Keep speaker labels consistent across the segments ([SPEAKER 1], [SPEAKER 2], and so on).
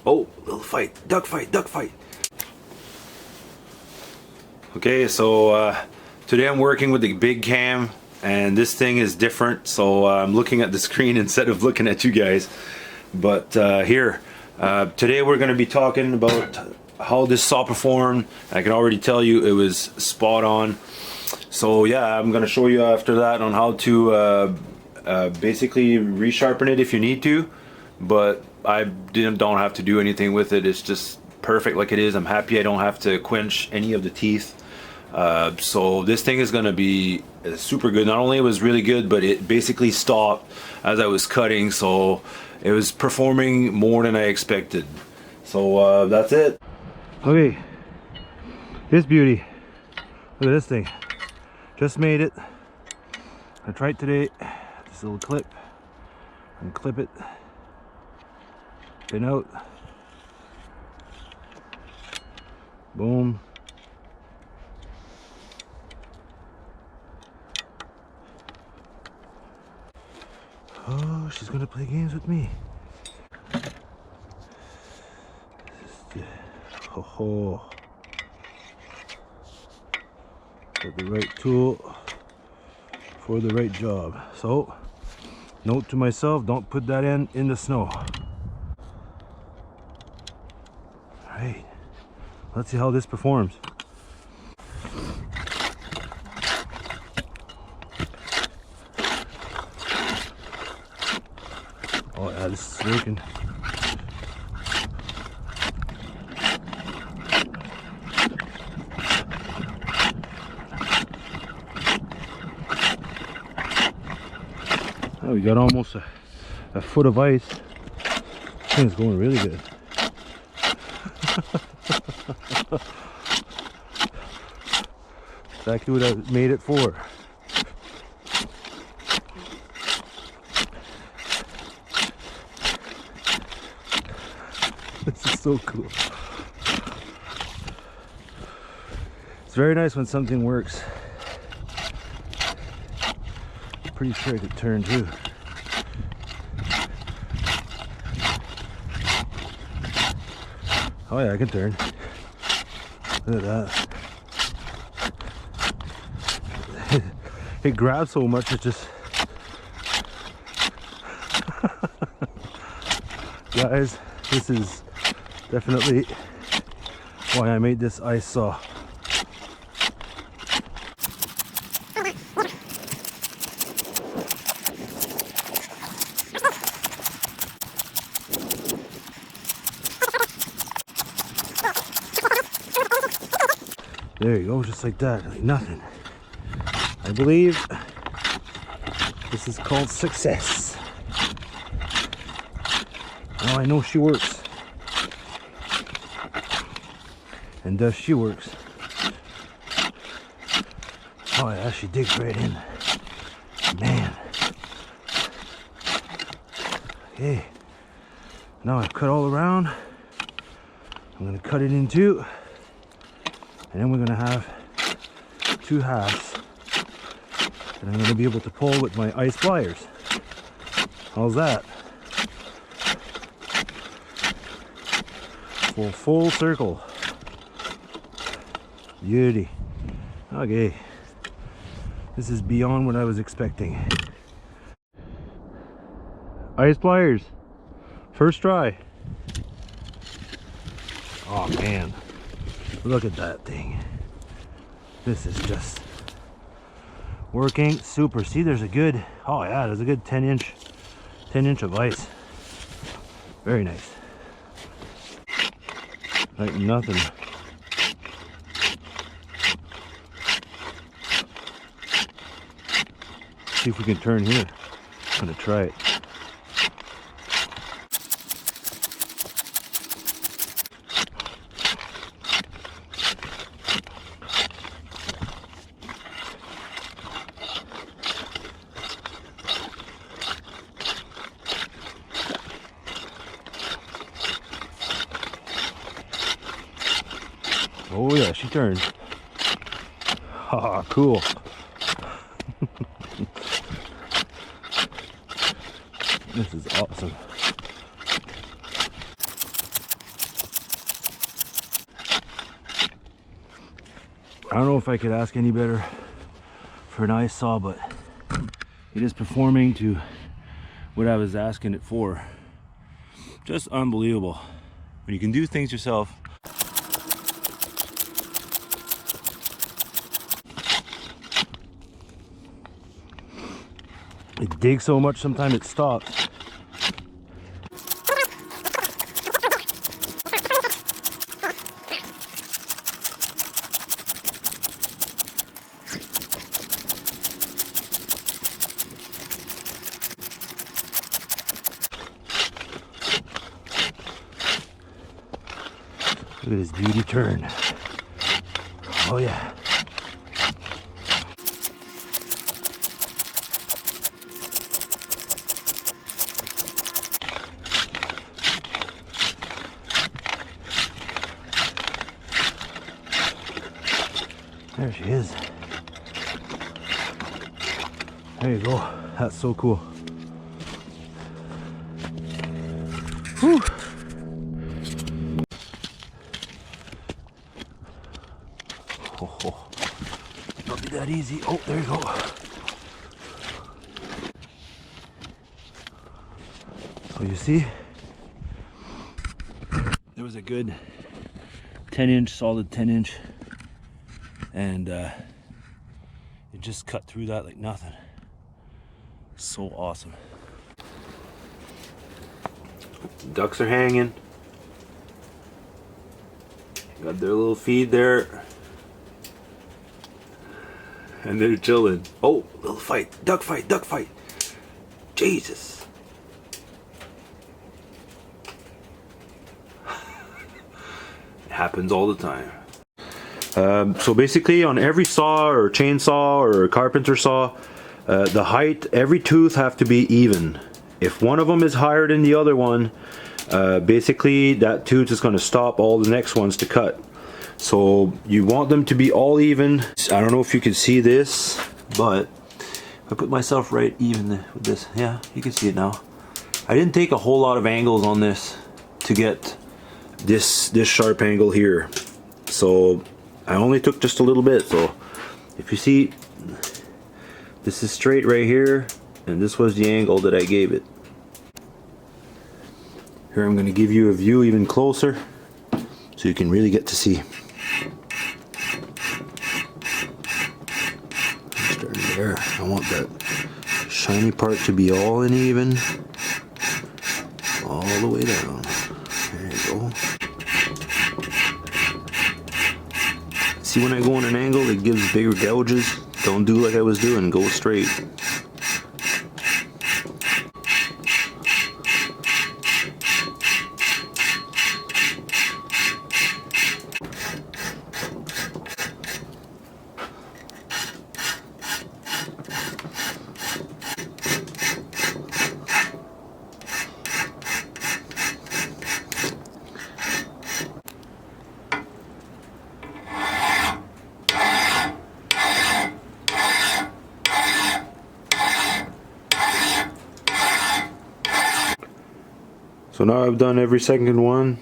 [SPEAKER 1] Oh, little fight, duck fight, duck fight. Okay, so today I'm working with the big cam, and this thing is different, so I'm looking at the screen instead of looking at you guys. But today we're going to be talking about how this saw performed. I can already tell you it was spot on. So yeah, I'm going to show you after that on how to basically resharpen it if you need to, but I don't have to do anything with it. It's just perfect like it is. I'm happy I don't have to quench any of the teeth. So this thing is gonna be super good. Not only it was really good, but it basically stopped as I was cutting, so it was performing more than I expected. So that's it. Okay, this beauty. Look at this thing. Just made it. I tried today. This little clip and clip it. Pin out. Boom. Oh, she's gonna play games with me. Oh, got the right tool for the right job. So, note to myself: don't put that in the snow. All right, let's see how this performs. Oh yeah, this is working. Oh, we got almost a foot of ice. This thing's going really good. Exactly what I made it for. This is so cool. It's very nice when something works. Pretty sure I could turn too. Oh yeah, I can turn. Look at that. It grabs so much, it just... Guys, this is definitely why I made this ice saw. There you go, just like that, like nothing. I believe this is called success. Now I know she works. And does she works. Oh yeah, she digs right in. Man. Okay. Now I've cut all around. I'm gonna cut it in two. And then we're gonna have two halves that I'm gonna be able to pull with my ice pliers. How's that? Full circle. Beauty. Okay. This is beyond what I was expecting. Ice pliers. First try. Oh man. Look at that thing. This is just working super. See, there's a good, oh yeah, there's a good 10 inch of ice. Very nice. Like nothing. See if we can turn here. I'm gonna try it. Oh yeah, she turned. Ah, cool. This is awesome. don't know if I could ask any better for an ice saw, but it is performing to what I was asking it for. Just unbelievable when you can do things yourself. It digs so much sometimes it stops. Look at this beauty turn. Oh yeah. There she is. There you go. That's so cool. Whew. Oh, not be that easy. Oh, there you go. So you see, there was a good 10-inch, solid 10-inch, and it just cut through that like nothing. So awesome. Ducks are hanging. Got their little feed there. And they're chilling. Oh, little fight. Duck fight, duck fight. Jesus. It happens all the time. So basically on every saw or chainsaw or carpenter saw, the height, every tooth have to be even. If one of them is higher than the other one, basically that tooth is going to stop all the next ones to cut. So you want them to be all even. I don't know if you can see this, but if I put myself right even with this, yeah, you can see it now. I didn't take a whole lot of angles on this to get this sharp angle here. So I only took just a little bit. So if you see, this is straight right here, and this was the angle that I gave it. Here I'm going to give you a view even closer so you can really get to see. Starting there, I want that shiny part to be all and even, all the way down. There you go. See, when I go on an angle, it gives bigger gouges. Don't do like I was doing, go straight. So now I've done every second one,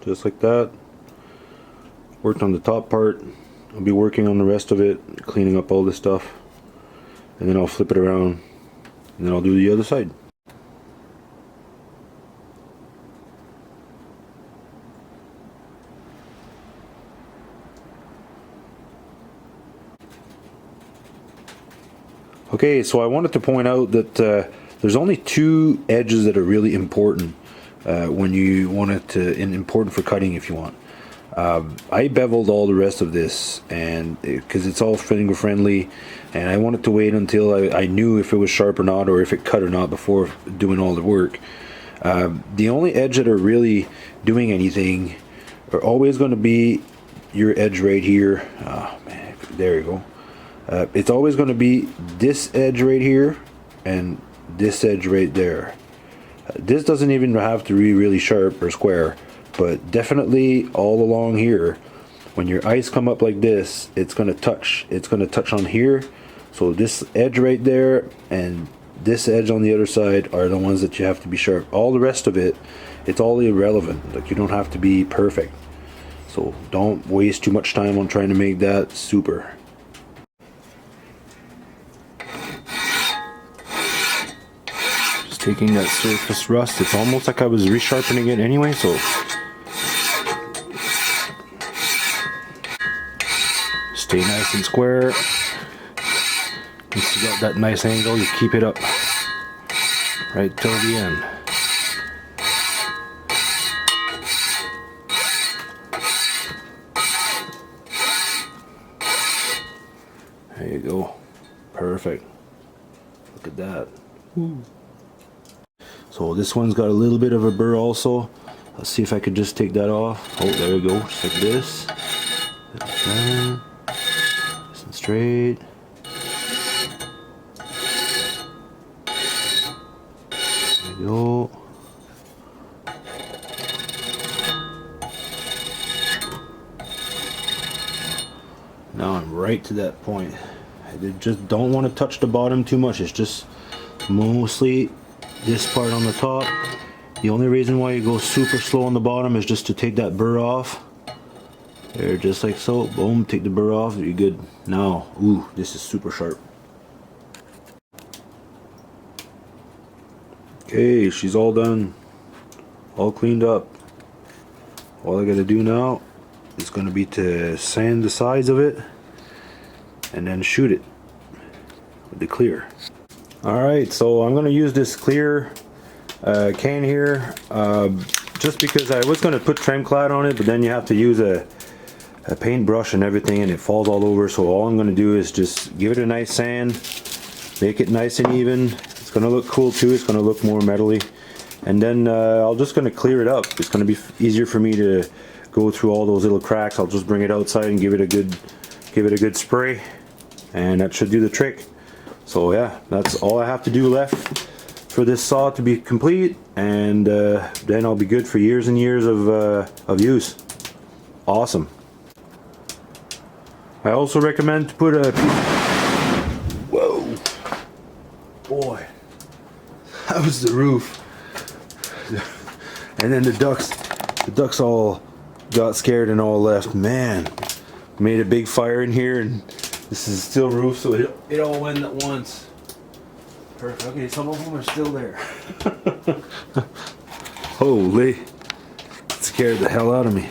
[SPEAKER 1] just like that. Worked on the top part. I'll be working on the rest of it, cleaning up all this stuff. And then I'll flip it around, and then I'll do the other side. Okay, so I wanted to point out that there's only two edges that are really important when you want it to, and important for cutting if you want. I beveled all the rest of this, and because it's all finger friendly, and I wanted to wait until I knew if it was sharp or not, or if it cut or not, before doing all the work. The only edge that are really doing anything are always going to be your edge right here. Oh man, there you go. It's always going to be this edge right here and this edge right there. This doesn't even have to be really sharp or square, but definitely all along here, when your ice come up like this, it's going to touch on here. So this edge right there and this edge on the other side are the ones that you have to be sharp. All the rest of it, it's all irrelevant. Like, you don't have to be perfect. So don't waste too much time on trying to make that super. Just taking that surface rust, it's almost like I was resharpening it anyway, so stay nice and square. Once you got that nice angle, you keep it up right till the end. There you go. Perfect. Look at that. Ooh. So this one's got a little bit of a burr also. Let's see if I could just take that off. Oh, there we go. Just like this. Nice and straight. There we go. Now I'm right to that point. I just don't want to touch the bottom too much. It's just mostly this part on the top. The only reason why you go super slow on the bottom is just to take that burr off. There, just like so. Boom, take the burr off. You're good. Now, ooh, this is super sharp. Okay, she's all done. All cleaned up. All I gotta do now is gonna be to sand the sides of it and then shoot it with the clear. Alright, so I'm gonna use this clear can here just because I was gonna put trim clad on it, but then you have to use a paintbrush and everything and it falls all over. So all I'm gonna do is just give it a nice sand, make it nice and even. It's gonna look cool too. It's gonna look more metally, and then I'm just gonna clear it up. It's gonna be easier for me to go through all those little cracks. I'll just bring it outside and give it a good spray, and that should do the trick. So yeah, that's all I have to do left for this saw to be complete, and then I'll be good for years and years of use. Awesome. I also recommend to put a whoa, boy, that was the roof. And then the ducks all got scared and all left. Man, made a big fire in here, and this is still roof, so it all went at once. Perfect. Okay, some of them are still there. Holy, it scared the hell out of me.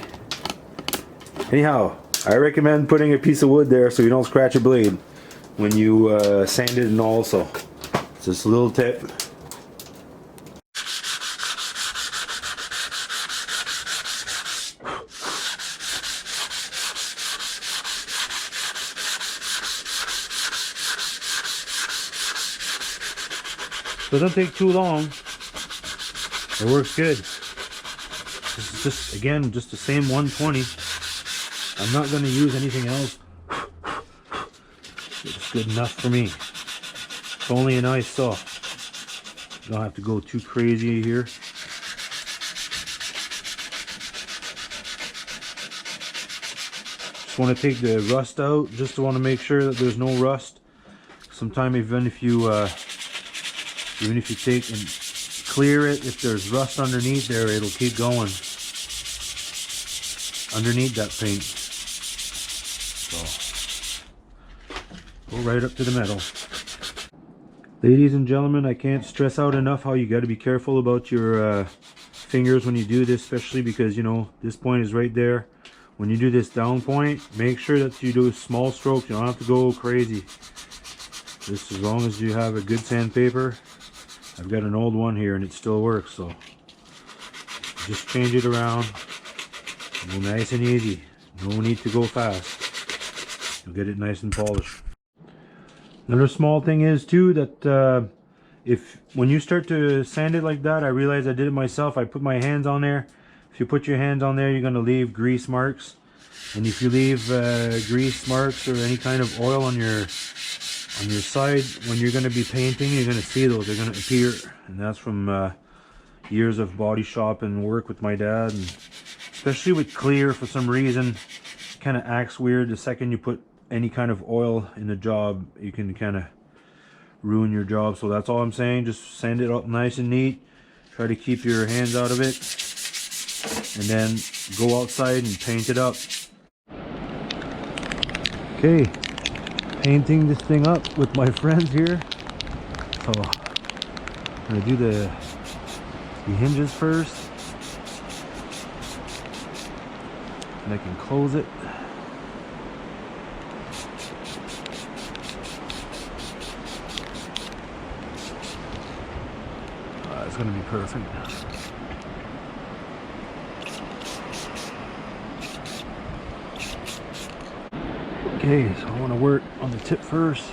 [SPEAKER 1] Anyhow, I recommend putting a piece of wood there so you don't scratch your blade when you sand it and all. So it's just a little tip. Doesn't take too long. It works good. This is just, again, just the same 120. I'm not going to use anything else. It's good enough for me. It's only a nice saw. You don't have to go too crazy here. Just want to take the rust out. Just want to make sure that there's no rust. Sometimes even if you take and clear it, if there's rust underneath there, it'll keep going underneath that paint. So go right up to the metal. Ladies and gentlemen, I can't stress out enough how you got to be careful about your fingers when you do this, especially because, you know, this point is right there. When you do this down point, make sure that you do small strokes. You don't have to go crazy. Just as long as you have a good sandpaper. I've got an old one here and it still works, so just change it around. Go nice and easy. No need to go fast. You'll get it nice and polished. Another small thing is too that when you start to sand it like that, I realized I did it myself. I put my hands on there. If you put your hands on there, you're going to leave grease marks. And if you leave grease marks or any kind of oil on your side, when you're going to be painting, you're going to see those. They're going to appear, and that's from years of body shop and work with my dad. And especially with clear, for some reason, it kind of acts weird. The second you put any kind of oil in the job, you can kind of ruin your job. So that's all I'm saying. Just sand it up nice and neat. Try to keep your hands out of it, and then go outside and paint it up. Okay, painting this thing up with my friends here. So I'm gonna do the hinges first, and I can close it. It's gonna be perfect. Okay, so I want to work on the tip first.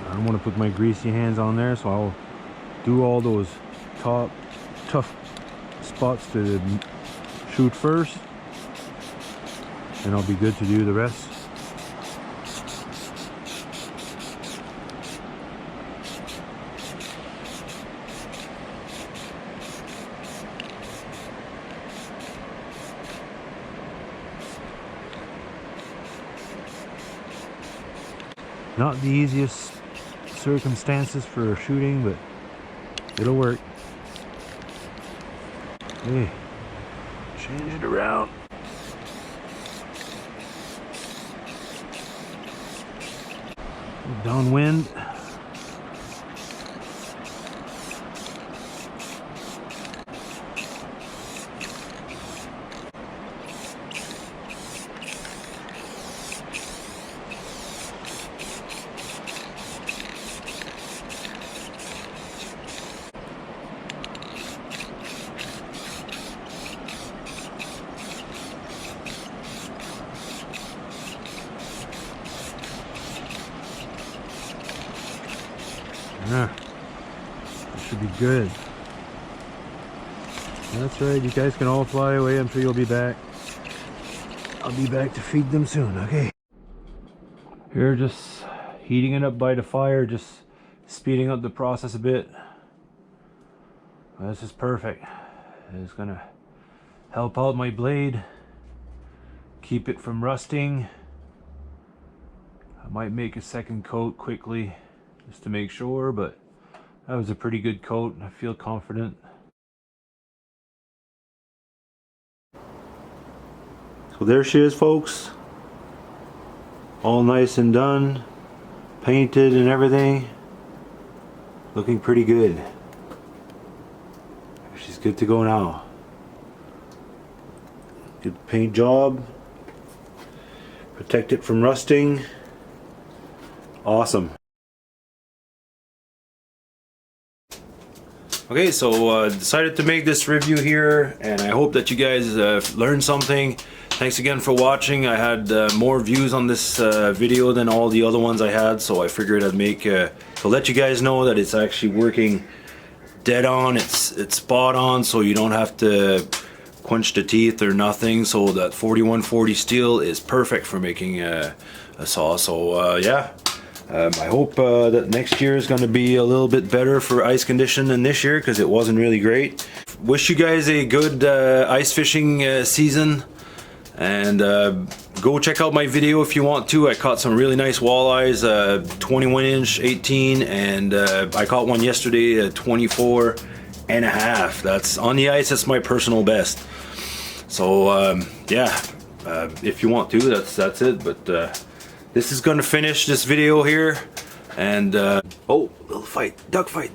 [SPEAKER 1] I don't want to put my greasy hands on there, so I'll do all those tough spots to shoot first, and I'll be good to do the rest. Not the easiest circumstances for shooting, but it'll work. Okay, change it around. Downwind. Yeah, that should be good. That's right, you guys can all fly away. I'm sure you'll be back. I'll be back to feed them soon, okay? Here, just heating it up by the fire, just speeding up the process a bit. This is perfect. It's gonna help out my blade, keep it from rusting. I might make a second coat quickly just to make sure, but that was a pretty good coat and I feel confident. So there she is, folks, all nice and done, painted and everything, looking pretty good. She's good to go now. Good paint job, protect it from rusting. Awesome. Okay, so decided to make this review here, and I hope that you guys learned something. Thanks again for watching. I had more views on this video than all the other ones I had, so I figured I'd make to let you guys know that it's actually working dead on. It's spot on, so you don't have to quench the teeth or nothing. So that 4140 steel is perfect for making a saw. So yeah. I hope that next year is going to be a little bit better for ice condition than this year, because it wasn't really great. Wish you guys a good ice fishing season, and go check out my video if you want to. I caught some really nice walleyes, 21 inch 18, and I caught one yesterday at 24 and a half. That's on the ice. That's my personal best. So yeah, if you want to, that's it. But this is gonna finish this video here, and oh, little fight, duck fight.